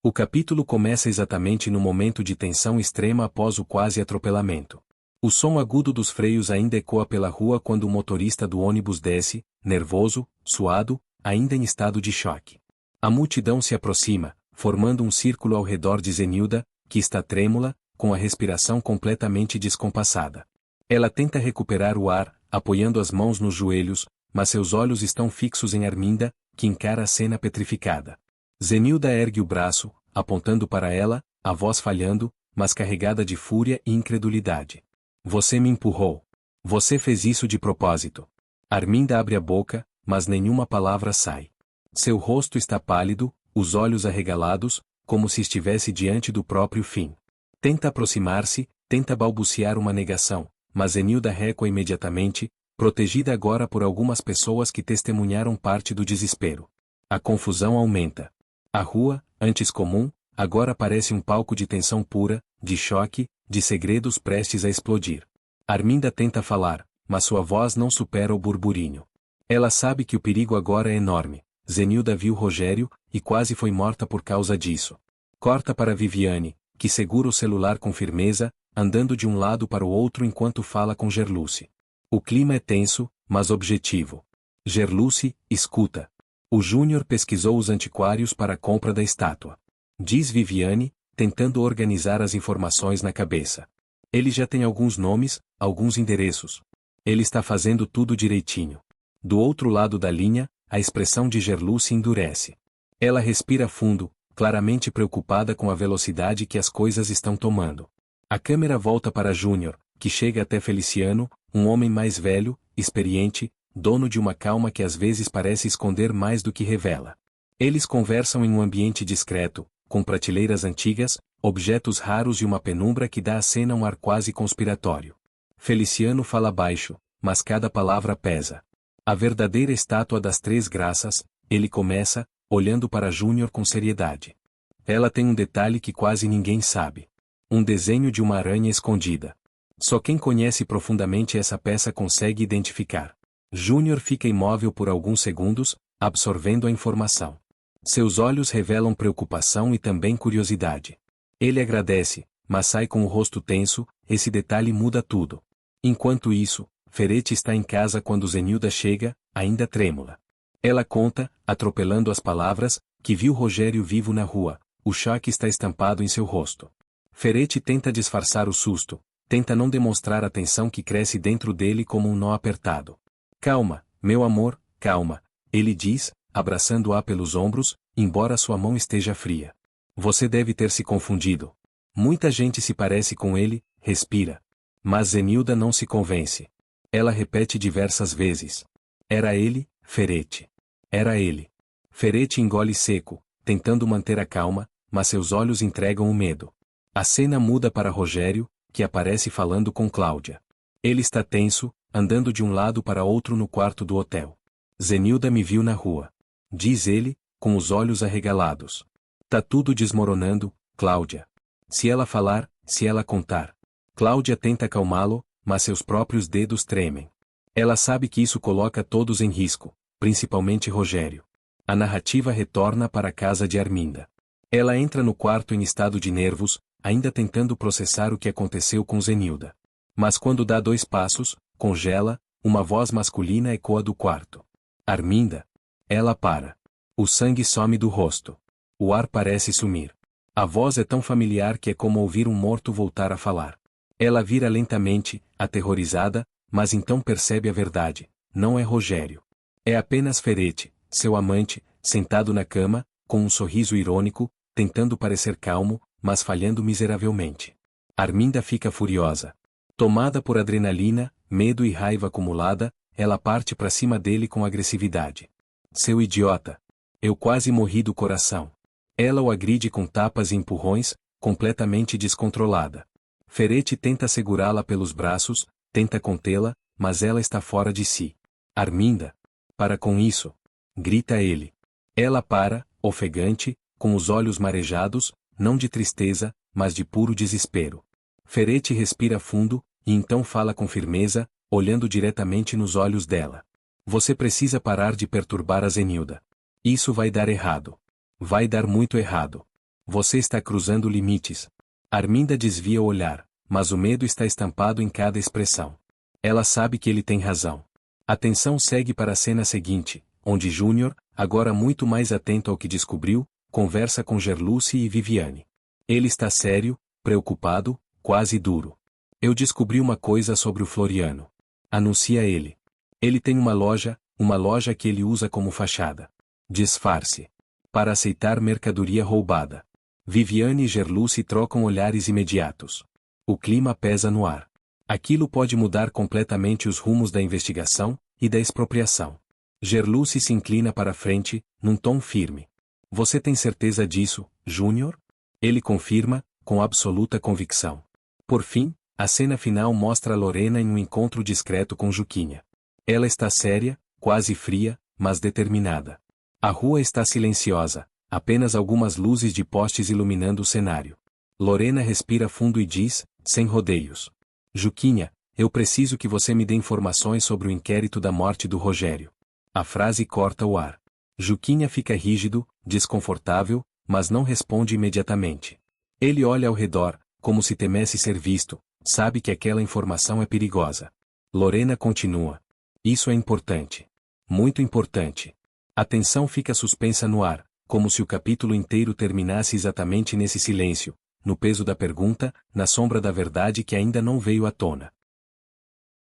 O capítulo começa exatamente no momento de tensão extrema após o quase atropelamento. O som agudo dos freios ainda ecoa pela rua quando o motorista do ônibus desce, nervoso, suado, ainda em estado de choque. A multidão se aproxima, formando um círculo ao redor de Zenilda, que está trêmula, com a respiração completamente descompassada. Ela tenta recuperar o ar, apoiando as mãos nos joelhos, mas seus olhos estão fixos em Arminda, que encara a cena petrificada. Zenilda ergue o braço, apontando para ela, a voz falhando, mas carregada de fúria e incredulidade. Você me empurrou. Você fez isso de propósito. Arminda abre a boca, mas nenhuma palavra sai. Seu rosto está pálido, os olhos arregalados, como se estivesse diante do próprio fim. Tenta aproximar-se, tenta balbuciar uma negação, mas Zenilda recua imediatamente, protegida agora por algumas pessoas que testemunharam parte do desespero. A confusão aumenta. A rua, antes comum, agora parece um palco de tensão pura, de choque, de segredos prestes a explodir. Arminda tenta falar, mas sua voz não supera o burburinho. Ela sabe que o perigo agora é enorme. Zenilda viu Rogério, e quase foi morta por causa disso. Corta para Viviane, que segura o celular com firmeza, andando de um lado para o outro enquanto fala com Gerluce. O clima é tenso, mas objetivo. Gerluce, escuta. O Júnior pesquisou os antiquários para a compra da estátua. Diz Viviane, tentando organizar as informações na cabeça. Ele já tem alguns nomes, alguns endereços. Ele está fazendo tudo direitinho. Do outro lado da linha, a expressão de Gerluce endurece. Ela respira fundo, claramente preocupada com a velocidade que as coisas estão tomando. A câmera volta para Júnior, que chega até Feliciano, um homem mais velho, experiente, dono de uma calma que às vezes parece esconder mais do que revela. Eles conversam em um ambiente discreto, com prateleiras antigas, objetos raros e uma penumbra que dá à cena um ar quase conspiratório. Feliciano fala baixo, mas cada palavra pesa. A verdadeira estátua das Três Graças, ele começa, olhando para Júnior com seriedade. Ela tem um detalhe que quase ninguém sabe. Um desenho de uma aranha escondida. Só quem conhece profundamente essa peça consegue identificar. Júnior fica imóvel por alguns segundos, absorvendo a informação. Seus olhos revelam preocupação e também curiosidade. Ele agradece, mas sai com o rosto tenso, esse detalhe muda tudo. Enquanto isso, Ferete está em casa quando Zenilda chega, ainda trêmula. Ela conta, atropelando as palavras, que viu Rogério vivo na rua, o choque está estampado em seu rosto. Ferete tenta disfarçar o susto, tenta não demonstrar a tensão que cresce dentro dele como um nó apertado. Calma, meu amor, calma, ele diz, abraçando-a pelos ombros, embora sua mão esteja fria. Você deve ter se confundido. Muita gente se parece com ele, respira. Mas Zenilda não se convence. Ela repete diversas vezes. Era ele, Ferete. Era ele. Ferete engole seco, tentando manter a calma, mas seus olhos entregam o medo. A cena muda para Rogério, que aparece falando com Cláudia. Ele está tenso, andando de um lado para outro no quarto do hotel. Zenilda me viu na rua. Diz ele, com os olhos arregalados. Tá tudo desmoronando, Cláudia. Se ela falar, se ela contar. Cláudia tenta acalmá-lo, mas seus próprios dedos tremem. Ela sabe que isso coloca todos em risco, principalmente Rogério. A narrativa retorna para a casa de Arminda. Ela entra no quarto em estado de nervos, ainda tentando processar o que aconteceu com Zenilda. Mas quando dá 2 passos, congela, uma voz masculina ecoa do quarto. Arminda. Ela para. O sangue some do rosto. O ar parece sumir. A voz é tão familiar que é como ouvir um morto voltar a falar. Ela vira lentamente, aterrorizada, mas então percebe a verdade. Não é Rogério. É apenas Ferete, seu amante, sentado na cama, com um sorriso irônico, tentando parecer calmo, mas falhando miseravelmente. Arminda fica furiosa. Tomada por adrenalina, medo e raiva acumulada, ela parte para cima dele com agressividade. Seu idiota! Eu quase morri do coração. Ela o agride com tapas e empurrões, completamente descontrolada. Ferete tenta segurá-la pelos braços, tenta contê-la, mas ela está fora de si. Arminda! Para com isso! Grita ele. Ela para, ofegante, com os olhos marejados, não de tristeza, mas de puro desespero. Ferete respira fundo, e então fala com firmeza, olhando diretamente nos olhos dela. Você precisa parar de perturbar a Zenilda. Isso vai dar errado. Vai dar muito errado. Você está cruzando limites. Arminda desvia o olhar, mas o medo está estampado em cada expressão. Ela sabe que ele tem razão. A tensão segue para a cena seguinte, onde Júnior, agora muito mais atento ao que descobriu, conversa com Gerluce e Viviane. Ele está sério, preocupado, quase duro. Eu descobri uma coisa sobre o Floriano. Anuncia ele. Ele tem uma loja que ele usa como fachada. Disfarce. Para aceitar mercadoria roubada. Viviane e Gerluce trocam olhares imediatos. O clima pesa no ar. Aquilo pode mudar completamente os rumos da investigação e da expropriação. Gerluce se inclina para frente, num tom firme. Você tem certeza disso, Júnior? Ele confirma, com absoluta convicção. Por fim, a cena final mostra Lorena em um encontro discreto com Juquinha. Ela está séria, quase fria, mas determinada. A rua está silenciosa, apenas algumas luzes de postes iluminando o cenário. Lorena respira fundo e diz, sem rodeios. Juquinha, eu preciso que você me dê informações sobre o inquérito da morte do Rogério. A frase corta o ar. Juquinha fica rígido, desconfortável, mas não responde imediatamente. Ele olha ao redor, como se temesse ser visto, sabe que aquela informação é perigosa. Lorena continua. Isso é importante. Muito importante. A tensão fica suspensa no ar, como se o capítulo inteiro terminasse exatamente nesse silêncio, no peso da pergunta, na sombra da verdade que ainda não veio à tona.